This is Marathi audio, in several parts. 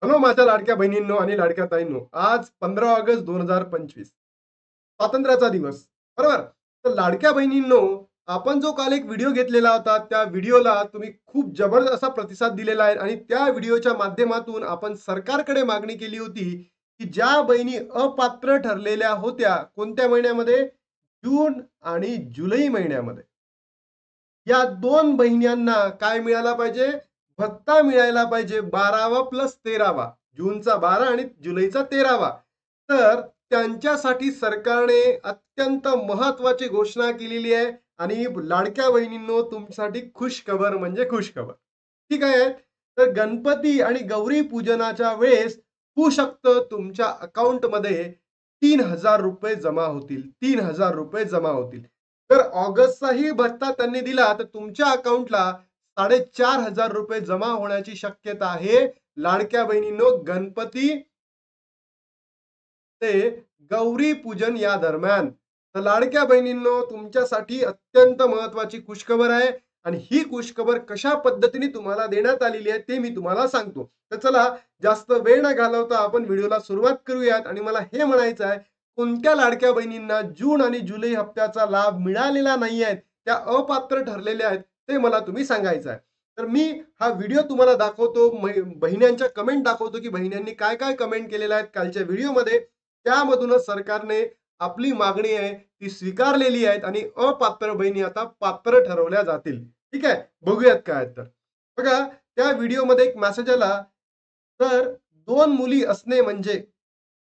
हॅलो माझ्या लाडक्या बहिणींनो आणि लाडक्या ताईंनो, आज 15 ऑगस्ट 2025 स्वातंत्र्याचा दिवस, बरोबर? तर लाडक्या बहिणींनो, आपण जो काल एक व्हिडिओ घेतलेला होता, त्या व्हिडिओला तुम्ही खूप जबरदस्त असा प्रतिसाद दिलेला आहे आणि त्या व्हिडिओच्या माध्यमातून आपण सरकारकडे मागणी केली होती, की ज्या बहिणी अपात्र ठरलेल्या होत्या, कोणत्या महिन्यामध्ये? जून आणि जुलै महिन्यामध्ये. या 2 बहिणींना काय मिळाला पाहिजे? भत्ता मिळायला पाहिजे 12वा प्लस 13वा. जूनचा 12 आणि जुलैचा 13वा. तर त्यांच्यासाठी सरकारने अत्यंत महत्त्वाची घोषणा केलेली आहे आणि लाडक्या बहिणींनो तुमच्यासाठी खुशखबर म्हणजे खुशखबर. ठीक आहे. तर गणपती आणि गौरी पूजनाच्या वेळेस होऊ शकतं तुमच्या अकाउंटमध्ये ₹3000 जमा होतील. ₹3000 जमा होतील. जर ऑगस्टचाही भत्ता त्यांनी दिला तर तुमच्या अकाउंटला ₹4500 जमा होण्याची शक्यता आहे. लाडक्या बहिणींनो, गणपती ते गौरी पूजन या दरम्यान. तर लाडक्या बहिणींनो, तुमच्यासाठी अत्यंत महत्वाची खुशखबर आहे आणि ही खुशखबर कशा पद्धतीने तुम्हाला देण्यात आलेली आहे ते मी तुम्हाला सांगतो. तर चला, जास्त वेळ न घालवता आपण व्हिडिओला सुरुवात करूयात आणि मला हे म्हणायचं आहे, कोणत्या लाडक्या बहिणींना जून आणि जुलै हप्त्याचा लाभ मिळालेला नाही आहे, त्या अपात्र ठरलेल्या आहेत, ते मला तुम्ही सांगायचं आहे. तर मी हा व्हिडिओ तुम्हाला दाखवतो, बहिण्यांच्या कमेंट दाखवतो, की बहिण्यांनी काय-काय कमेंट केलेल्या आहेत कालच्या व्हिडिओमध्ये. त्यामधूनच सरकारने आपली मागणी आहे ती स्वीकारलेली आहे आणि अपात्र बहिणी आता पात्र ठरवल्या जातील. ठीक आहे. बघूयात काय तर. बघा, त्या व्हिडिओमध्ये एक मेसेज आला, तर 2 मुली असणे म्हणजे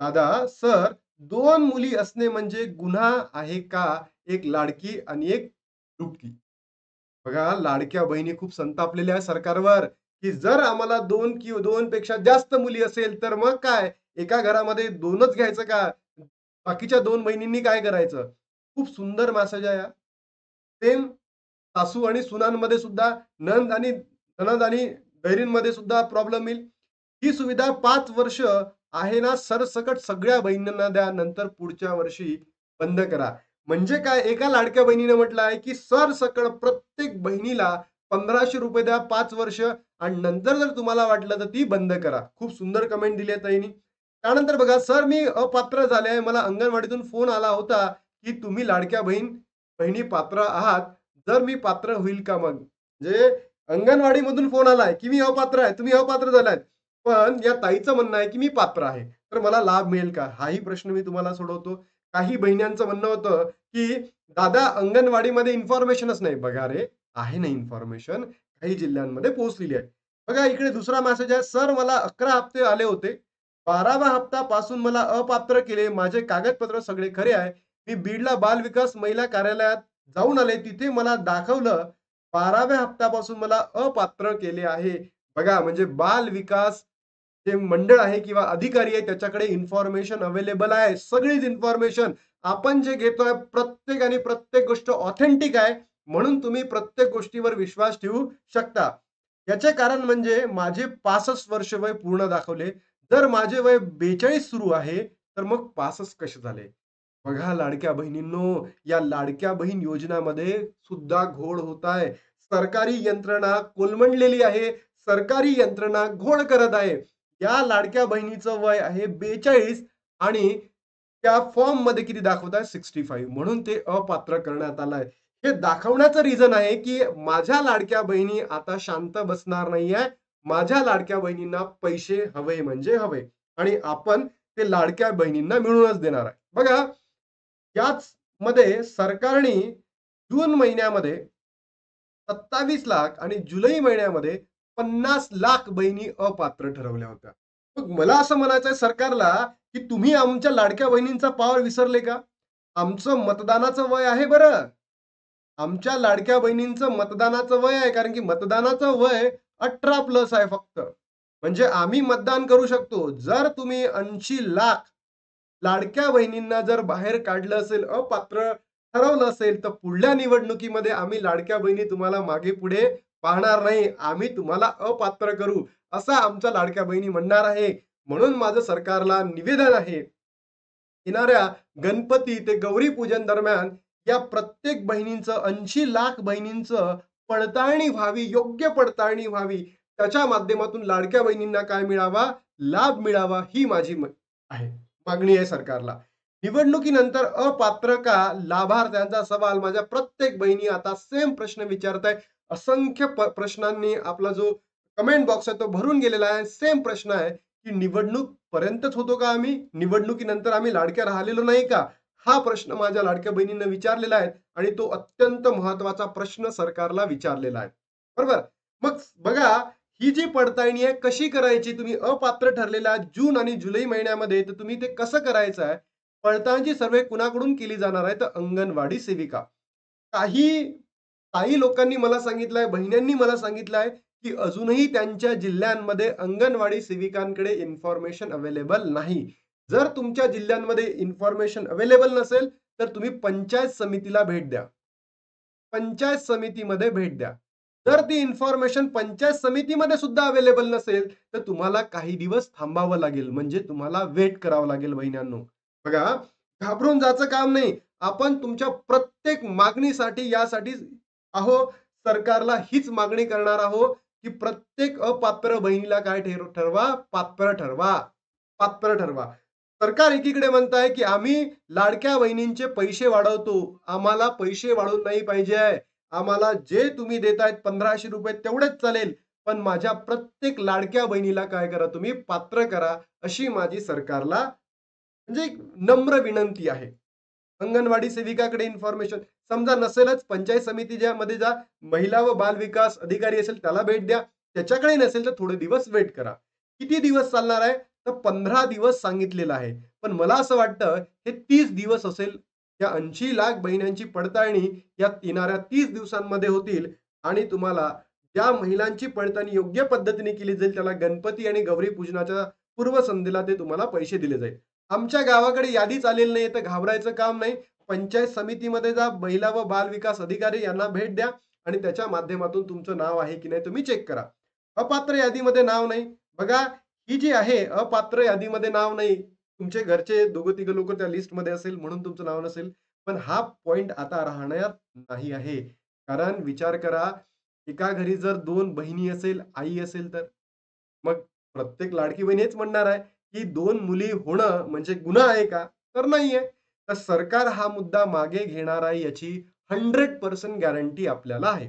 दादा सर, 2 मुली असणे म्हणजे गुन्हा आहे का? एक लाडकी आणि एक दुबकी. बघा, लाडक्या बहिणी खूप संतापलेल्या आहेत सरकारवर, की जर आम्हाला 2 किंवा 2 पेक्षा जास्त मुली असेल, तर मग काय? एका घरामध्ये 2च घ्यायचं का? बाकीच्या 2 बहिणींनी काय करायचं? खूप सुंदर मेसेज आहे हा. सेम सासू आणि सुनांमध्ये सुद्धा, नणंद आणि नणंद आणि बहिणींमध्ये सुद्धा प्रॉब्लेम येईल. ही सुविधा 5 वर्ष आहे ना, सरसकट सगळ्या बहिणींना द्या. नंतर पुढच्या वर्षी बंद करा. म्हणजे काय, एका लाडक्या बहिणीने म्हटलं आहे, की सरसकट प्रत्येक बहिणीला ₹1500 द्या 5 वर्ष आणि नंतर जर तुम्हाला वाटलं तर ती बंद करा. खूप सुंदर कमेंट दिली आहे ताईंनी. त्यानंतर बघा, सर मी अपात्र झाले आहे. मला अंगणवाडीतून फोन आला होता, की तुम्ही लाडक्या बहिणी पात्र आहात. जर मी पात्र होईल का मग? म्हणजे अंगणवाडीमधून फोन आलाय, की मी अपात्र आहे. तुम्ही अपात्र झालात. पण या ताईचं म्हणणं आहे, की मी पात्र आहे. तर मला लाभ मिळेल का? हाही प्रश्न मी तुम्हाला सोडवतो. काही बहिण्यांचं म्हणणं होतं, की दादा अंगणवाडीमध्ये इन्फॉर्मेशनच नाही. बघा रे, आहे ना इन्फॉर्मेशन. काही जिल्ह्यांमध्ये पोहोचलेली आहे. बघा इकडे दुसरा मेसेज आहे. सर मला 11 हप्ते आले होते. 12वा हप्त्यापासून मला अपात्र केले. माझे कागदपत्र सगळे खरे आहे. मी बीडला बालविकास महिला कार्यालयात जाऊन आले. तिथे मला दाखवलं 12व्या हप्त्यापासून मला अपात्र केले आहे. बघा, म्हणजे बाल विकास जे मंडळ आहे किंवा अधिकारी आहे त्याच्याकडे इन्फॉर्मेशन अवेलेबल आहे. सगळीच इन्फॉर्मेशन आपण जे घेतोय प्रत्येक आणि प्रत्येक गोष्ट ऑथेंटिक आहे. म्हणून तुम्ही प्रत्येक गोष्टीवर विश्वास ठेवू शकता. याचे कारण म्हणजे माझे 65 वर्ष वय पूर्ण दाखवले. जर माझे वय 42 सुरू आहे, तर मग 65 कसे झाले? बघा लाडक्या बहिणींनो, या लाडक्या बहीण योजनामध्ये सुद्धा घोळ होत आहे. सरकारी यंत्रणा कोलमडलेली आहे. सरकारी यंत्रणा घोळ करत आहे. या लाडक्या बहिणीचं वय आहे 42 आणि त्या फॉर्ममध्ये किती दाखवत आहे 65, म्हणून ते अपात्र करण्यात आलंय. हे दाखवण्याचं रिझन आहे, की माझ्या लाडक्या बहिणी आता शांत बसणार नाहीये. माझ्या लाडक्या बहिणींना पैसे हवे म्हणजे हवे आणि आपण ते लाडक्या बहिणींना मिळूनच देणार आहे. बघा, याच मध्ये सरकारने जून महिन्यामध्ये 27 लाख आणि जुलै महिन्यामध्ये 50 लाख बहिणी अपात्र ठरवल्या होत्या. मग मला असं म्हणायचं आहे सरकारला, की तुम्ही आमच्या लाडक्या बहिणींचा पावर विसरले का? आमचं मतदानाचं वय आहे बरं. आमच्या लाडक्या बहिणींचं मतदानाचं वय आहे, कारण की मतदानाचं वय 18 प्लस आहे फक्त. म्हणजे आम्ही मतदान करू शकतो. जर तुम्ही 80 लाख लाडक्या बहिणींना जर बाहेर काढलं असेल, अपात्र ठरवलं असेल, तर पुढल्या निवडणुकीमध्ये आम्ही लाडक्या बहिणी तुम्हाला मागे-पुढे पाहणार नाही. आम्ही तुम्हाला अपात्र करू, असं आमच्या लाडक्या बहिणी म्हणणार आहे. म्हणून माझं सरकारला निवेदन आहे, येणाऱ्या गणपती ते गौरी पूजन दरम्यान या प्रत्येक बहिणींचं 80 लाख बहिणींचं पडताळणी व्हावी, योग्य पडताळणी व्हावी. त्याच्या माध्यमातून लाडक्या बहिणींना काय मिळावा, लाभ मिळावा, ही माझी आहे मागणी आहे सरकारला. निवडणुकीनंतर अपात्र का लाभार्थ्यांचा सवाल माझ्या प्रत्येक बहिणी आता सेम प्रश्न विचारताय. असंख्य प्रश्नांनी आपला जो कमेंट बॉक्स आहे तो भरून गेलेला आहे. सेम प्रश्न आहे की निवडणूक पर्यंतच होतो का आम्ही, निवडणुकीनंतर आम्ही लाडक्या राहिलेलो नाही का? हा प्रश्न माझ्या लाडक्या बहिणींना विचारलेला आहे आणि तो अत्यंत महत्वाचा प्रश्न सरकारला विचारलेला आहे. बरोबर. मग बघा, ही जी पडताळणी आहे कशी करायची, तुम्ही अपात्र ठरलेल्या जून आणि जुलै महिन्यामध्ये, तर तुम्ही ते कसं करायचं आहे? पडताळणीची सर्वे कुणाकडून केली जाणार आहे? तर अंगणवाडी सेविका. काही काही लोकांनी मला सांगितलंय, बहिणींनी मला सांगितलंय, की अजूनही त्यांच्या जिल्ह्यांमध्ये अंगणवाडी सेविकांकडे इन्फॉर्मेशन अवेलेबल नाही. जर तुमच्या जिल्ह्यांमध्ये इन्फॉर्मेशन अवेलेबल नसेल, तर तुम्ही पंचायत समितीला भेट द्या. पंचायत समितीमध्ये भेट द्या. जर ती इन्फॉर्मेशन पंचायत समितीमध्ये सुद्धा अवेलेबल नसेल, तर तुम्हाला काही दिवस थांबावं लागेल. म्हणजे तुम्हाला वेट करावं लागेल बहिणांनो. बघा, घाबरून जायचं काम नाही. आपण तुमच्या प्रत्येक मागणीसाठी यासाठी अहो, सरकारला हीच मागणी करणार आहोत, की प्रत्येक अपात्र बहिणीला काय ठरवा, पात्र ठरवा. पात्र ठरवा. सरकार एकीकडे म्हणत आहे, की आम्ही लाडक्या बहिणींचे पैसे वाढवतो. आम्हाला पैसे वाढवून नाही पाहिजे आहे. आम्हाला जे तुम्ही देतायत ₹1500 तेवढेच चालेल. पण माझ्या प्रत्येक लाडक्या बहिणीला काय करा, तुम्ही पात्र करा, अशी माझी सरकारला म्हणजे एक नम्र विनंती आहे. अंगणवाडी सेविकाकडे इन्फॉर्मेशन समजा नसेलच, पंचायत समितीच्या मध्ये जा, महिला व बाल विकास अधिकारी असेल त्याला भेट द्या. त्याच्याकडे नसेल तर थोडे दिवस वेट करा. किती दिवस चालणार आहे? तर 15 दिवस सांगितलेलं आहे. पण मला असं वाटतं हे 30 दिवस असेल. या 80 लाख बहिणांची पडताळणी या येणाऱ्या 30 दिवसांमध्ये होतील आणि तुम्हाला ज्या महिलांची पडताळणी योग्य पद्धतीने केली जाईल त्याला गणपती आणि गौरी पूजनाच्या पूर्वसंध्येला ते तुम्हाला पैसे दिले जाईल. आमच्या गावाकडे यादीच आलेली नाही तर घाबरायचं काम नाही. पंचायत समितीमध्ये जा, महिला व बाल विकास अधिकारी यांना भेट द्या आणि त्याच्या माध्यमातून तुमचं नाव आहे की नाही तुम्ही चेक करा. अपात्र यादीमध्ये नाव नाही. बघा, ही जी आहे अपात्र यादीमध्ये नाव नाही. तुमचे घरचे दोघं तिघं लोक त्या लिस्टमध्ये असेल म्हणून तुमचं नाव नसेल. पण हा पॉइंट आता राहणार नाही आहे. कारण विचार करा, एका घरी जर 2 बहिणी असेल, आई असेल तर? मग प्रत्येक लाडकी बहीण हेच म्हणणार आहे, की 2 मुली होणं म्हणजे गुन्हा आहे का? तर नाहीये. तर सरकार हा मुद्दा मागे घेणार आहे याची 100% गॅरंटी आपल्याला आहे.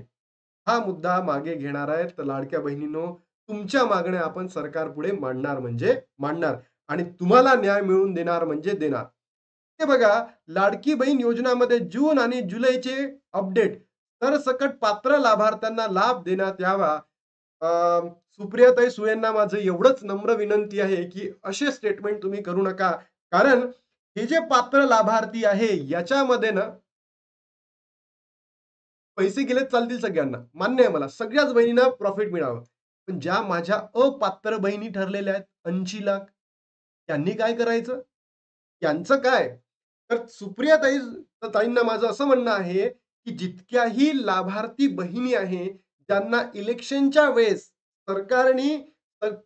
हा मुद्दा मागे घेणार आहे. तर लाडक्या बहिणींनो, तुमच्या मागण्या आपण सरकारपुढे मांडणार म्हणजे मांडणार आणि तुम्हाला न्याय मिळवून देणार म्हणजे देणार. हे बघा, लाडकी बहीण योजनामध्ये जून आणि जुलैचे अपडेट सरसकट पात्र लाभार्थ्यांना लाभ देण्यात यावा. अ, सुप्रियाताई सुळेंना माझं एवढंच नम्र विनंती आहे, की असे स्टेटमेंट तुम्ही करू नका. कारण हे जे पात्र लाभार्थी आहे याच्यामध्ये ना पैसे गेलेच चालतील सगळ्यांना. मान्य आहे मला. सगळ्याच बहिणींना प्रॉफिट मिळावं. पण ज्या माझ्या अपात्र बहिणी ठरलेल्या आहेत 80 लाख, त्यांनी काय करायचं? यांचं काय? तर सुप्रिया ताईंना माझं असं म्हणणं आहे, की जितक्याही लाभार्थी बहिणी आहे, ज्यांना इलेक्शनच्या वेळेस सरकारने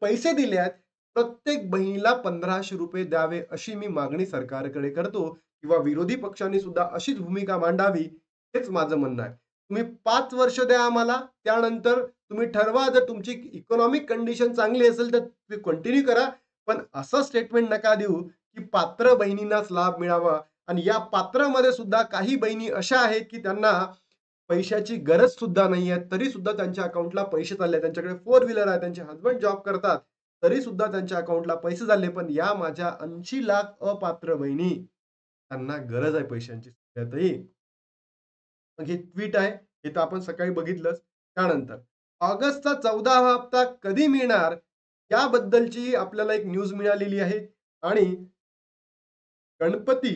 पैसे दिले आहेत, प्रत्येक बहिणीला ₹1500 द्यावे, अशी मी मागणी सरकारकडे करतो किंवा विरोधी पक्षांनी सुद्धा अशीच भूमिका मांडावी, हेच माझं म्हणणं आहे. तुम्ही 5 वर्ष द्या आम्हाला, त्यानंतर तुम्ही ठरवा जर तुमची इकॉनॉमिक कंडिशन चांगली असेल, तर तुम्ही कंटिन्यू करा. पण असं स्टेटमेंट नका देऊ, की पात्र बहिणींनाच लाभ मिळावा आणि या पात्रामध्ये सुद्धा काही बहिणी अशा आहेत, की त्यांना पैशाची गरज सुद्धा नाहीये. तरी सुद्धा त्यांच्या अकाउंटला पैसे चालले. त्यांच्याकडे 4 व्हीलर आहे. त्यांचे हसबंड जॉब करतात. तरी सुद्धा त्यांच्या अकाउंटला पैसे झाले. पण या माझ्या 80 लाख अपात्र बहिणी, त्यांना गरज आहे पैशांची. त्यातही मग हे ट्वीट आहे. हे तर आपण सकाळी बघितलंच. त्यानंतर ऑगस्टचा 14वा हप्ता कधी मिळणार? याबद्दलची आपल्याला एक न्यूज मिळालेली आहे आणि गणपती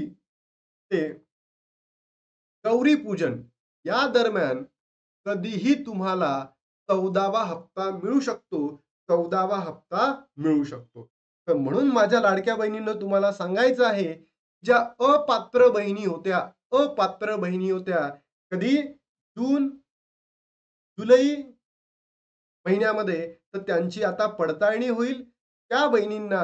ते गौरी पूजन या दरम्यान कधीही तुम्हाला 14वा हप्ता मिळू शकतो. 14वा हप्ता मिळू शकतो. तर म्हणून माझ्या लाडक्या बहिणींनो तुम्हाला सांगायचं आहे, ज्या अपात्र बहिणी होत्या, अपात्र बहिणी होत्या, कधी जून, जुलै महिन्यामध्ये, तर त्यांची आता पडताळणी होईल. त्या बहिणींना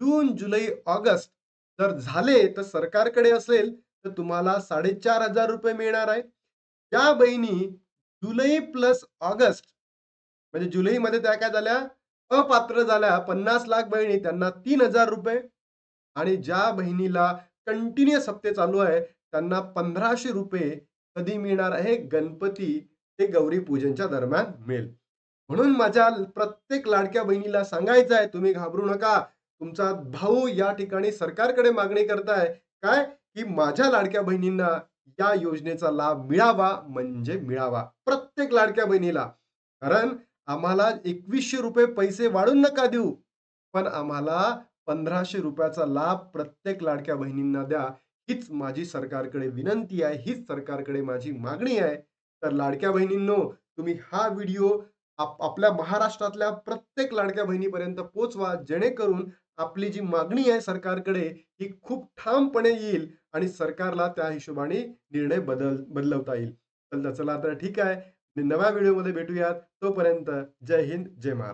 जून, जुलै, ऑगस्ट जर झाले तर सरकारकडे असेल तर तुम्हाला ₹4500 मिळणार आहे. ज्या बहिणी जुलै प्लस ऑगस्ट म्हणजे जुलैमध्ये त्या काय झाल्या, अपात्र झाल्या. 50 लाख बहिणी, त्यांना ₹3,000 आणि ज्या बहिणीला कंटिन्युअस हप्ते चालू आहे, त्यांना ₹1,500 कधी मिळणार आहे? गणपती ते गौरी पूजनच्या दरम्यान मिळेल. म्हणून माझ्या प्रत्येक लाडक्या बहिणीला सांगायचं आहे, तुम्ही घाबरू नका. तुमचा भाऊ या ठिकाणी सरकारकडे मागणी करताय, काय? की माझ्या लाडक्या बहिणींना या योजनेचा लाभ मिळावा म्हणजे मिळावा. प्रत्येक लाडक्या बहिणीला. कारण आम्हाला ₹2100 पैसे वाढून नका देऊ, पण आम्हाला ₹1,500 चा लाभ प्रत्येक लाडक्या बहिणींना द्या. हीच माझी सरकारकडे विनंती आहे. हीच सरकारकडे माझी मागणी आहे. तर लाडक्या बहिणींनो, तुम्ही हा व्हिडिओ आपल्या महाराष्ट्रातल्या प्रत्येक लाडक्या बहिणीपर्यंत पोहोचवा, जेणेकरून आपली जी मागणी आहे सरकारकडे, ही खूप ठामपणे येईल आणि सरकारला त्या हिशोबाने निर्णय बदलवता येईल. चला तर ठीक आहे. नव्या व्हिडिओमध्ये भेटूयात. तोपर्यंत जय हिंद, जय महाराष्ट्र.